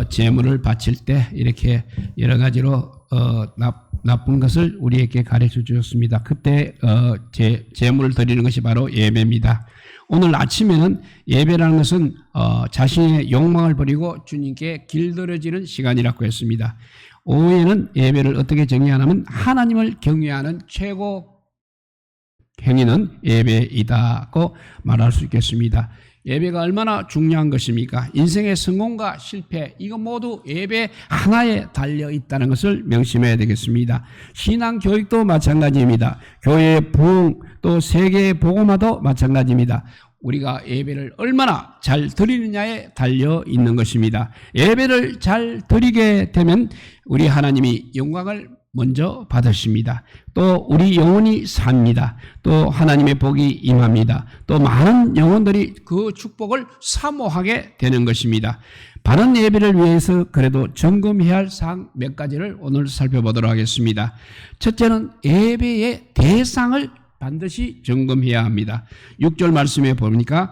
제물을 바칠 때 이렇게 여러 가지로 나쁜 것을 우리에게 가르쳐 주셨습니다. 그때 제물을 드리는 것이 바로 예배입니다. 오늘 아침에는 예배라는 것은 자신의 욕망을 버리고 주님께 길들여지는 시간이라고 했습니다. 오후에는 예배를 어떻게 정의하냐면 하나님을 경외하는 최고 행위는 예배이다고 말할 수 있겠습니다. 예배가 얼마나 중요한 것입니까? 인생의 성공과 실패, 이거 모두 예배 하나에 달려 있다는 것을 명심해야 되겠습니다. 신앙 교육도 마찬가지입니다. 교회의 부흥, 또 세계의 복음화도 마찬가지입니다. 우리가 예배를 얼마나 잘 드리느냐에 달려 있는 것입니다. 예배를 잘 드리게 되면 우리 하나님이 영광을 먼저 받으십니다. 또 우리 영혼이 삽니다. 또 하나님의 복이 임합니다. 또 많은 영혼들이 그 축복을 사모하게 되는 것입니다. 바른 예배를 위해서 그래도 점검해야 할 사항 몇 가지를 오늘 살펴보도록 하겠습니다. 첫째는 예배의 대상을 반드시 점검해야 합니다. 6절 말씀에 보니까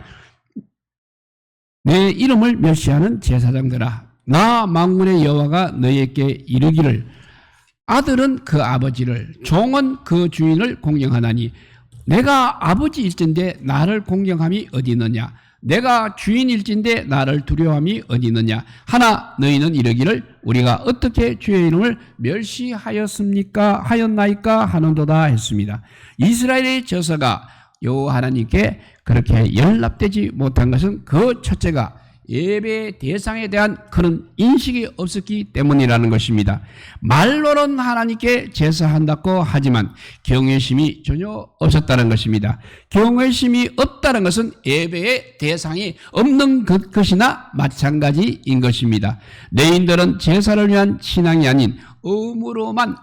내 이름을 멸시하는 제사장들아, 나 만군의 여호와가 너희에게 이르기를 아들은 그 아버지를, 종은 그 주인을 공경하나니 내가 아버지일진데 나를 공경함이 어디 있느냐? 내가 주인일진데 나를 두려워함이 어디 있느냐? 하나 너희는 이르기를 우리가 어떻게 주의 이름을 멸시하였습니까? 하였나이까? 하는도다 했습니다. 이스라엘의 저서가 여호와 하나님께 그렇게 연락되지 못한 것은 그 첫째가 예배의 대상에 대한 그런 인식이 없었기 때문이라는 것입니다. 말로는 하나님께 제사한다고 하지만 경외심이 전혀 없었다는 것입니다. 경외심이 없다는 것은 예배의 대상이 없는 것이나 마찬가지인 것입니다. 레인들은 제사를 위한 신앙이 아닌 의무로만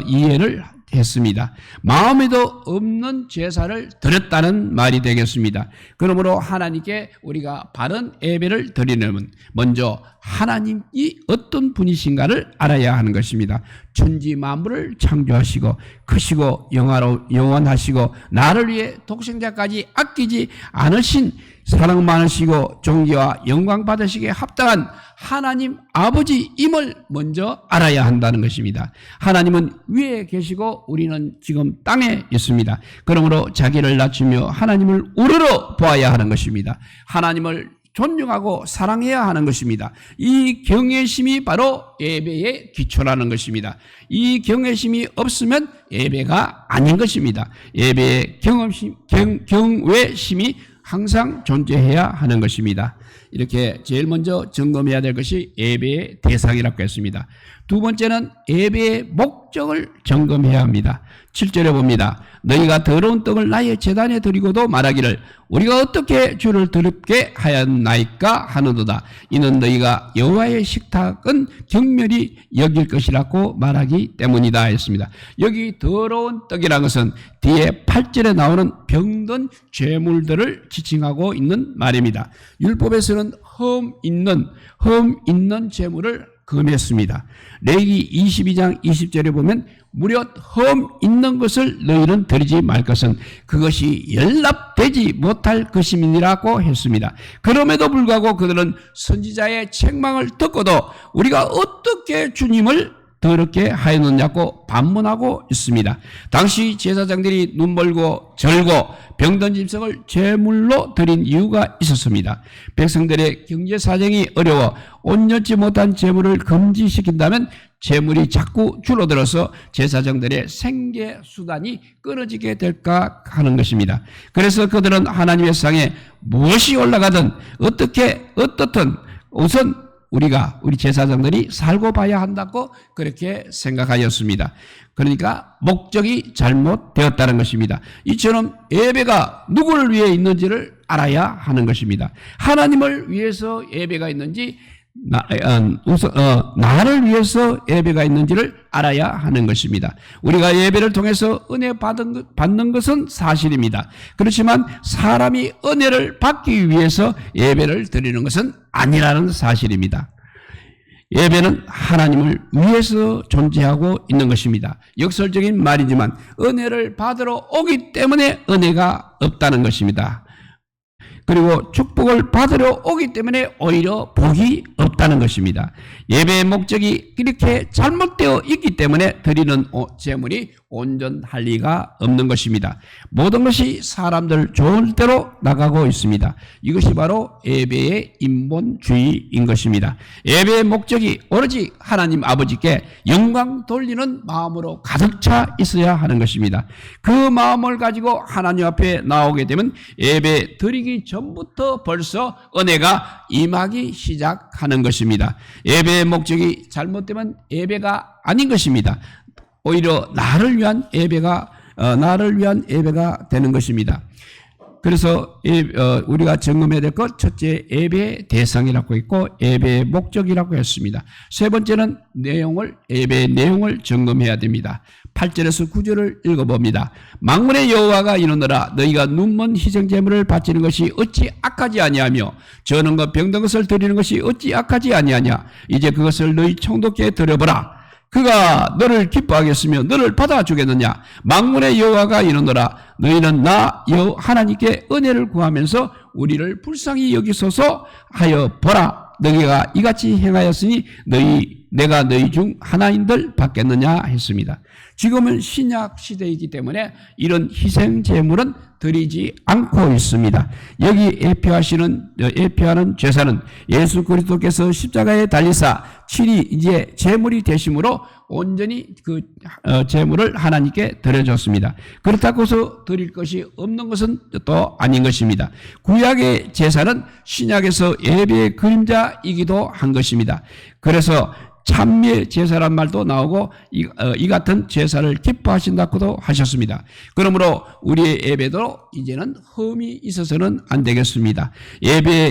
이해를 했습니다. 마음에도 없는 제사를 드렸다는 말이 되겠습니다. 그러므로 하나님께 우리가 바른 예배를 드리려면 먼저 하나님이 어떤 분이신가를 알아야 하는 것입니다. 천지 만물을 창조하시고 크시고 영원하시고 나를 위해 독생자까지 아끼지 않으신 사랑 많으시고 존귀와 영광 받으시기에 합당한 하나님 아버지임을 먼저 알아야 한다는 것입니다. 하나님은 위에 계시고 우리는 지금 땅에 있습니다. 그러므로 자기를 낮추며 하나님을 우러러 보아야 하는 것입니다. 하나님을 존중하고 사랑해야 하는 것입니다. 이 경외심이 바로 예배의 기초라는 것입니다. 이 경외심이 없으면 예배가 아닌 것입니다. 예배의 경외심이 항상 존재해야 하는 것입니다. 이렇게 제일 먼저 점검해야 될 것이 예배의 대상이라고 했습니다. 두 번째는 예배의 목적을 점검해야 합니다. 7절에 봅니다. 너희가 더러운 떡을 나의 제단에 드리고도 말하기를 우리가 어떻게 주를 더럽게 하였나이까 하는도다. 이는 너희가 여호와의 식탁은 경멸히 여길 것이라고 말하기 때문이다 했습니다. 여기 더러운 떡이라는 것은 뒤에 8절에 나오는 병든 죄물들을 지칭하고 있는 말입니다. 율법에서는 흠 있는 죄물을 금했습니다. 레위기 22장 20절에 보면 무려 흠 있는 것을 너희는 드리지 말 것은 그것이 연락되지 못할 것임이라고 했습니다. 그럼에도 불구하고 그들은 선지자의 책망을 듣고도 우리가 어떻게 주님을 더럽게 하였느냐고 반문하고 있습니다. 당시 제사장들이 눈 멀고 절고 병든 짐승을 제물로 드린 이유가 있었습니다. 백성들의 경제 사정이 어려워 온전치 못한 제물을 금지시킨다면 제물이 자꾸 줄어들어서 제사장들의 생계 수단이 끊어지게 될까 하는 것입니다. 그래서 그들은 하나님의 상에 무엇이 올라가든 어떻든 우선 우리 제사장들이 살고 봐야 한다고 그렇게 생각하였습니다. 그러니까 목적이 잘못되었다는 것입니다. 이처럼 예배가 누구를 위해 있는지를 알아야 하는 것입니다. 하나님을 위해서 예배가 있는지 나를 위해서 예배가 있는지를 알아야 하는 것입니다. 우리가 예배를 통해서 은혜 받는 것은 사실입니다. 그렇지만 사람이 은혜를 받기 위해서 예배를 드리는 것은 아니라는 사실입니다. 예배는 하나님을 위해서 존재하고 있는 것입니다. 역설적인 말이지만 은혜를 받으러 오기 때문에 은혜가 없다는 것입니다. 그리고 축복을 받으러 오기 때문에 오히려 복이 없다는 것입니다. 예배의 목적이 이렇게 잘못되어 있기 때문에 드리는 제물이 온전할 리가 없는 것입니다. 모든 것이 사람들 좋은 대로 나가고 있습니다. 이것이 바로 예배의 인본주의인 것입니다. 예배의 목적이 오로지 하나님 아버지께 영광 돌리는 마음으로 가득 차 있어야 하는 것입니다. 그 마음을 가지고 하나님 앞에 나오게 되면 예배 드리기 전부터 벌써 은혜가 임하기 시작하는 것입니다. 예배의 목적이 잘못되면 예배가 아닌 것입니다. 오히려 나를 위한 예배가 되는 것입니다. 그래서 우리가 점검해야 될 것, 첫째 예배의 대상이라고 있고 예배의 목적이라고 했습니다. 세 번째는 예배의 내용을 점검해야 됩니다. 8절에서 9절을 읽어봅니다. 만군의 여호와가 이르노라 너희가 눈먼 희생제물을 바치는 것이 어찌 악하지 아니하며 저는 것 병든 것을 드리는 것이 어찌 악하지 아니하냐. 이제 그것을 너희 총독께 드려보라. 그가 너를 기뻐하겠으며 너를 받아주겠느냐. 만군의 여호와가 이르노라 너희는 나 하나님께 은혜를 구하면서 우리를 불쌍히 여기소서 하여 보라. 너희가 이같이 행하였으니 내가 너희 중 하나인들 받겠느냐 했습니다. 지금은 신약 시대이기 때문에 이런 희생 제물은 드리지 않고 있습니다. 여기 예표하는 제사는 예수 그리스도께서 십자가에 달리사 친히 이제 제물이 되심으로 온전히 그 제물을 하나님께 드려줬습니다. 그렇다고 해서 드릴 것이 없는 것은 또 아닌 것입니다. 구약의 제사는 신약에서 예배의 그림자이기도 한 것입니다. 그래서 참미의 제사란 말도 나오고 이 같은 제사를 기뻐하신다고도 하셨습니다. 그러므로 우리의 예배도 이제는 흠이 있어서는 안 되겠습니다.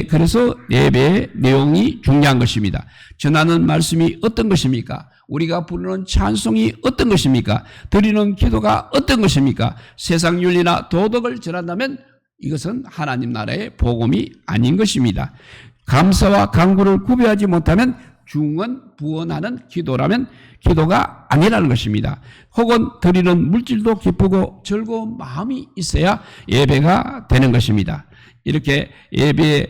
그래서 예배의 내용이 중요한 것입니다. 전하는 말씀이 어떤 것입니까? 우리가 부르는 찬송이 어떤 것입니까? 드리는 기도가 어떤 것입니까? 세상 윤리나 도덕을 전한다면 이것은 하나님 나라의 복음이 아닌 것입니다. 감사와 간구를 구별하지 못하면 중언부언하는 기도라면 기도가 아니라는 것입니다. 혹은 드리는 물질도 기쁘고 즐거운 마음이 있어야 예배가 되는 것입니다. 이렇게 예배의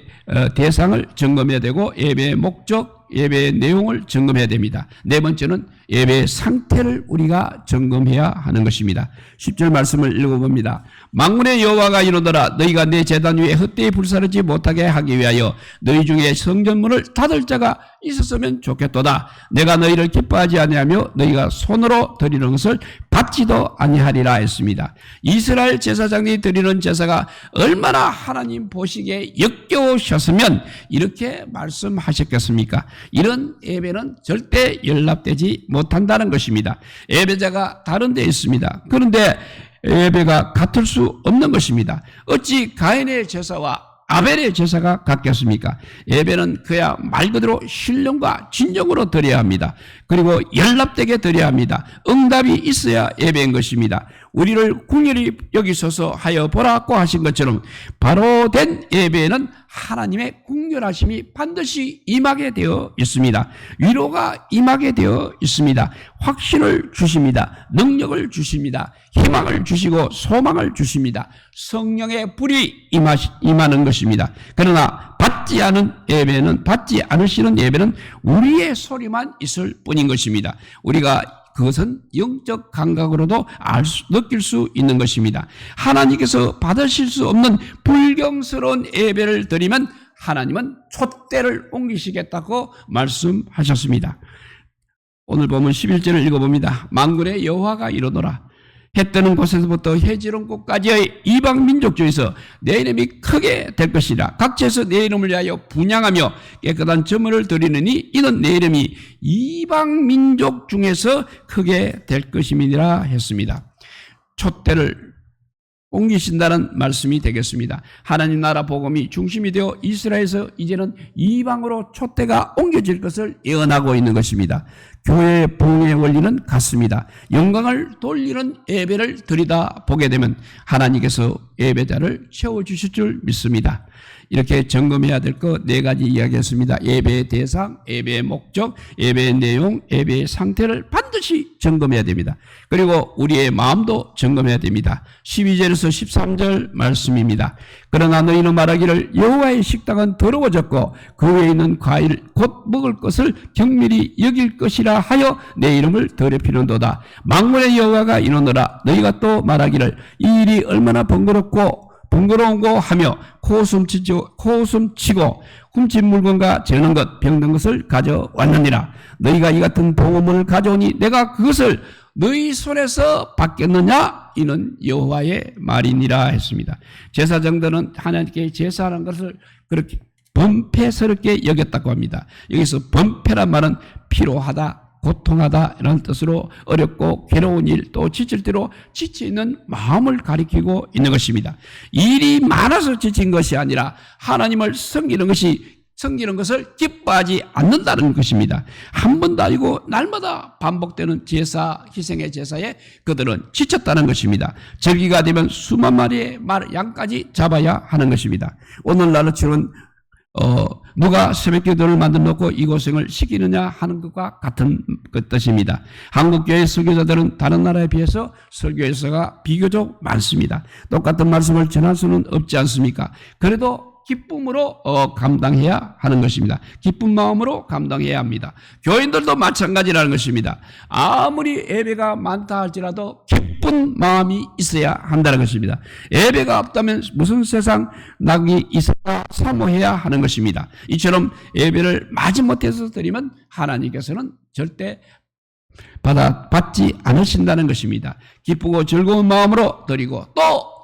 대상을 점검해야 되고 예배의 목적, 예배의 내용을 점검해야 됩니다. 네 번째는 예배의 상태를 우리가 점검해야 하는 것입니다. 10절 말씀을 읽어봅니다. 만군의 여호와가 이르노라 너희가 내 제단 위에 헛되이 불사르지 못하게 하기 위하여 너희 중에 성전문을 닫을 자가 있었으면 좋겠도다. 내가 너희를 기뻐하지 아니하며 너희가 손으로 드리는 것을 받지도 아니하리라 했습니다. 이스라엘 제사장이 드리는 제사가 얼마나 하나님 보시기에 역겨우셨으면 이렇게 말씀하셨겠습니까? 이런 예배는 절대 연락되지 못한다는 것입니다. 예배자가 다른 데 있습니다. 그런데 예배가 같을 수 없는 것입니다. 어찌 가인의 제사와 아벨의 제사가 같겠습니까? 예배는 그야 말 그대로 신령과 진정으로 드려야 합니다. 그리고 연락되게 드려야 합니다. 응답이 있어야 예배인 것입니다. 우리를 궁휼히 여기소서 하여 보라고 하신 것처럼 바로 된 예배에는 하나님의 궁휼하심이 반드시 임하게 되어 있습니다. 위로가 임하게 되어 있습니다. 확신을 주십니다. 능력을 주십니다. 희망을 주시고 소망을 주십니다. 성령의 불이 임하는 것입니다. 그러나 받지 않으시는 예배는 우리의 소리만 있을 뿐인 것입니다. 우리가 그것은 영적 감각으로도 느낄 수 있는 것입니다. 하나님께서 받으실 수 없는 불경스러운 예배를 드리면 하나님은 촛대를 옮기시겠다고 말씀하셨습니다. 오늘 보면 11절을 읽어봅니다. 만군의 여호와가 이르노라 해 뜨는 곳에서부터 해 지는 곳까지의 이방 민족 중에서 내 이름이 크게 될 것이라. 각지에서 내 이름을 위하여 분향하며 깨끗한 제물을 드리느니 이는 내 이름이 이방 민족 중에서 크게 될 것임이니라 했습니다. 촛대를 옮기신다는 말씀이 되겠습니다. 하나님 나라 복음이 중심이 되어 이스라엘에서 이제는 이방으로 촛대가 옮겨질 것을 예언하고 있는 것입니다. 교회의 부흥의 원리는 같습니다. 영광을 돌리는 예배를 드리다 보게 되면 하나님께서 예배자를 채워주실 줄 믿습니다. 이렇게 점검해야 될 것 4가지 이야기했습니다. 예배의 대상, 예배의 목적, 예배의 내용, 예배의 상태를 반드시 점검해야 됩니다. 그리고 우리의 마음도 점검해야 됩니다. 12절에서 13절 말씀입니다. 그러나 너희는 말하기를 여호와의 식당은 더러워졌고 그 외에 있는 과일 곧 먹을 것을 경밀히 여길 것이라 하여 내 이름을 더럽히는도다. 만군의 여호와가 이르노라. 너희가 또 말하기를 이 일이 얼마나 번거로운고 하며 코웃음치고 훔친 물건과 재는 것 병든 것을 가져왔느니라. 너희가 이 같은 보물을 가져오니 내가 그것을 너희 손에서 받겠느냐? 이는 여호와의 말이니라 했습니다. 제사장들은 하나님께 제사하는 것을 그렇게 범패스럽게 여겼다고 합니다. 여기서 범패란 말은 피로하다, 고통하다 이런 뜻으로 어렵고 괴로운 일 또 지칠 대로 지쳐있는 마음을 가리키고 있는 것입니다. 일이 많아서 지친 것이 아니라 하나님을 섬기는 것을 기뻐하지 않는다는 것입니다. 한 번도 아니고 날마다 반복되는 제사, 희생의 제사에 그들은 지쳤다는 것입니다. 절기가 되면 수만 마리의 양까지 잡아야 하는 것입니다. 오늘날처럼 누가 새벽기도를 만들어 놓고 이 고생을 시키느냐 하는 것과 같은 뜻입니다. 한국교회 설교자들은 다른 나라에 비해서 설교회사가 비교적 많습니다. 똑같은 말씀을 전할 수는 없지 않습니까? 그래도 기쁨으로 감당해야 하는 것입니다. 기쁜 마음으로 감당해야 합니다. 교인들도 마찬가지라는 것입니다. 아무리 예배가 많다 할지라도 기쁜 마음이 있어야 한다는 것입니다. 예배가 없다면 무슨 세상 낙이 있어야 사모해야 하는 것입니다. 이처럼 예배를 마지못해서 드리면 하나님께서는 절대 받지 않으신다는 것입니다. 기쁘고 즐거운 마음으로 드리고 또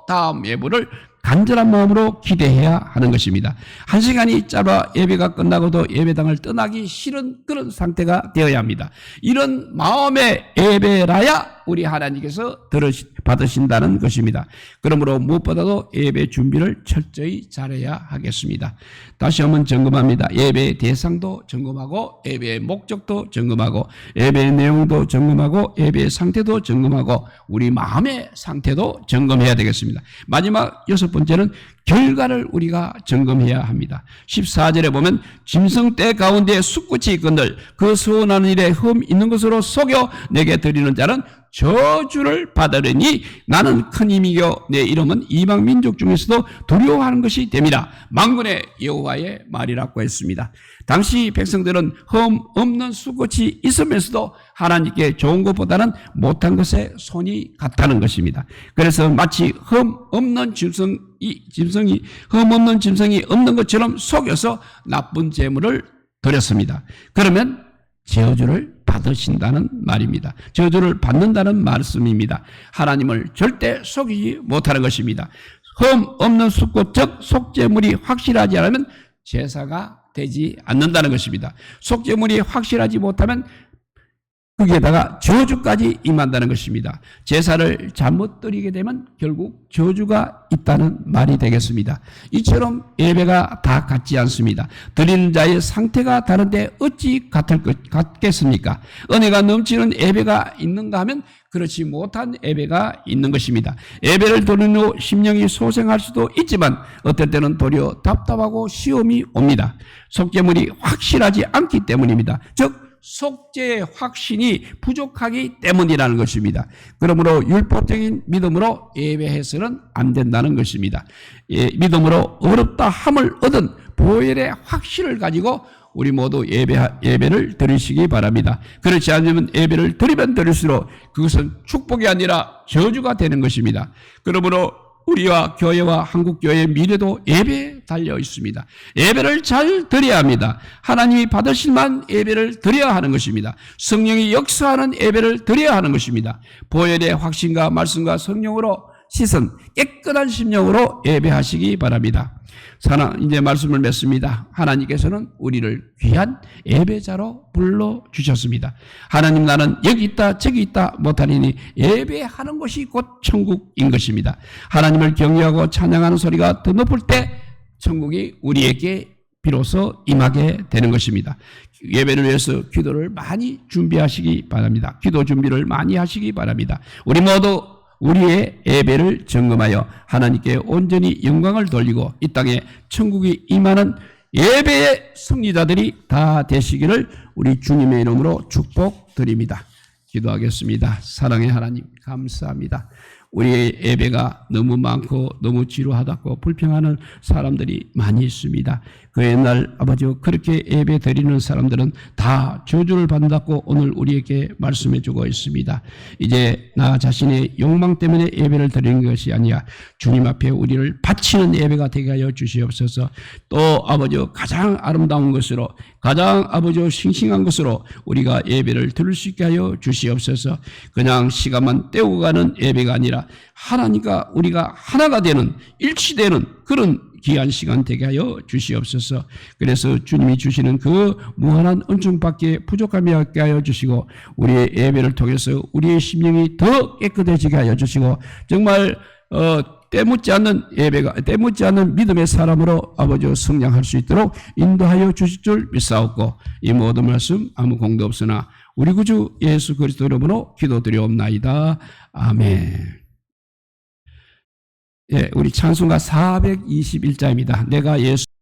다음 예배를 간절한 마음으로 기대해야 하는 것입니다. 1시간이 짧아 예배가 끝나고도 예배당을 떠나기 싫은 그런 상태가 되어야 합니다. 이런 마음의 예배라야 우리 하나님께서 받으신다는 것입니다. 그러므로 무엇보다도 예배 준비를 철저히 잘해야 하겠습니다. 다시 한번 점검합니다. 예배의 대상도 점검하고 예배의 목적도 점검하고 예배의 내용도 점검하고 예배의 상태도 점검하고 우리 마음의 상태도 점검해야 되겠습니다. 마지막 6번째는 결과를 우리가 점검해야 합니다. 14절에 보면 짐승떼 가운데 숫꽃이 있거늘 그 소원하는 일에 흠 있는 것으로 속여 내게 드리는 자는 저주를 받으리니 나는 큰 힘이요 내 이름은 이방 민족 중에서도 두려워하는 것이 됨이라. 만군의 여호와의 말이라고 했습니다. 당시 백성들은 흠 없는 숫꽃이 있으면서도 하나님께 좋은 것보다는 못한 것에 손이 갔다는 것입니다. 그래서 마치 흠 없는 짐승이 없는 것처럼 속여서 나쁜 재물을 드렸습니다. 그러면 저주를 받으신다는 말입니다. 저주를 받는다는 말씀입니다. 하나님을 절대 속이지 못하는 것입니다. 흠 없는 숫꽃 즉 속죄물이 확실하지 않으면 제사가 되지 않는다는 것입니다. 속죄물이 확실하지 못하면 거기에다가 저주까지 임한다는 것입니다. 제사를 잘못 드리게 되면 결국 저주가 있다는 말이 되겠습니다. 이처럼 예배가 다 같지 않습니다. 드리는 자의 상태가 다른데 어찌 같겠습니까? 은혜가 넘치는 예배가 있는가 하면 그렇지 못한 예배가 있는 것입니다. 예배를 드리는 후 심령이 소생할 수도 있지만 어떨 때는 도리어 답답하고 시험이 옵니다. 속죄물이 확실하지 않기 때문입니다. 즉 속죄의 확신이 부족하기 때문이라는 것입니다. 그러므로 율법적인 믿음으로 예배해서는 안 된다는 것입니다. 믿음으로 어렵다 함을 얻은 보혈의 확신을 가지고 우리 모두 예배를 드리시기 바랍니다. 그렇지 않으면 예배를 드리면 드릴수록 그것은 축복이 아니라 저주가 되는 것입니다. 그러므로 우리와 교회와 한국교회의 미래도 예배에 달려 있습니다. 예배를 잘 드려야 합니다. 하나님이 받으실 만한 예배를 드려야 하는 것입니다. 성령이 역사하는 예배를 드려야 하는 것입니다. 보혈의 확신과 말씀과 성령으로 씻은 깨끗한 심령으로 예배하시기 바랍니다. 이제 말씀을 맺습니다. 하나님께서는 우리를 귀한 예배자로 불러주셨습니다. 하나님 나는 여기 있다 저기 있다 못하리니 예배하는 것이 곧 천국인 것입니다. 하나님을 경외하고 찬양하는 소리가 더 높을 때 천국이 우리에게 비로소 임하게 되는 것입니다. 예배를 위해서 기도를 많이 준비하시기 바랍니다. 기도 준비를 많이 하시기 바랍니다. 우리 모두 우리의 예배를 점검하여 하나님께 온전히 영광을 돌리고 이 땅에 천국이 임하는 예배의 승리자들이 다 되시기를 우리 주님의 이름으로 축복드립니다. 기도하겠습니다. 사랑의 하나님 감사합니다. 우리의 예배가 너무 많고 너무 지루하다고 불평하는 사람들이 많이 있습니다. 그 옛날 아버지 그렇게 예배 드리는 사람들은 다 저주를 받는다고 오늘 우리에게 말씀해 주고 있습니다. 이제 나 자신의 욕망 때문에 예배를 드리는 것이 아니라 주님 앞에 우리를 바치는 예배가 되게 하여 주시옵소서. 또 아버지 가장 아름다운 것으로 가장 아버지 싱싱한 것으로 우리가 예배를 드릴 수 있게 하여 주시옵소서. 그냥 시간만 때우고 가는 예배가 아니라 하나님과 우리가 하나가 되는 일치되는 그런 귀한 시간 되게 하여 주시옵소서. 그래서 주님이 주시는 그 무한한 은총밖에 부족함이 없게 하여 주시고 우리의 예배를 통해서 우리의 심령이 더 깨끗해지게 하여 주시고 정말 때묻지 않는 예배가 때묻지 않는 믿음의 사람으로 아버지 성장할 수 있도록 인도하여 주실 줄 믿사옵고 이 모든 말씀 아무 공도 없으나 우리 구주 예수 그리스도 이름으로 기도드리옵나이다. 아멘. 예, 우리 찬송가 421자입니다. 내가 예수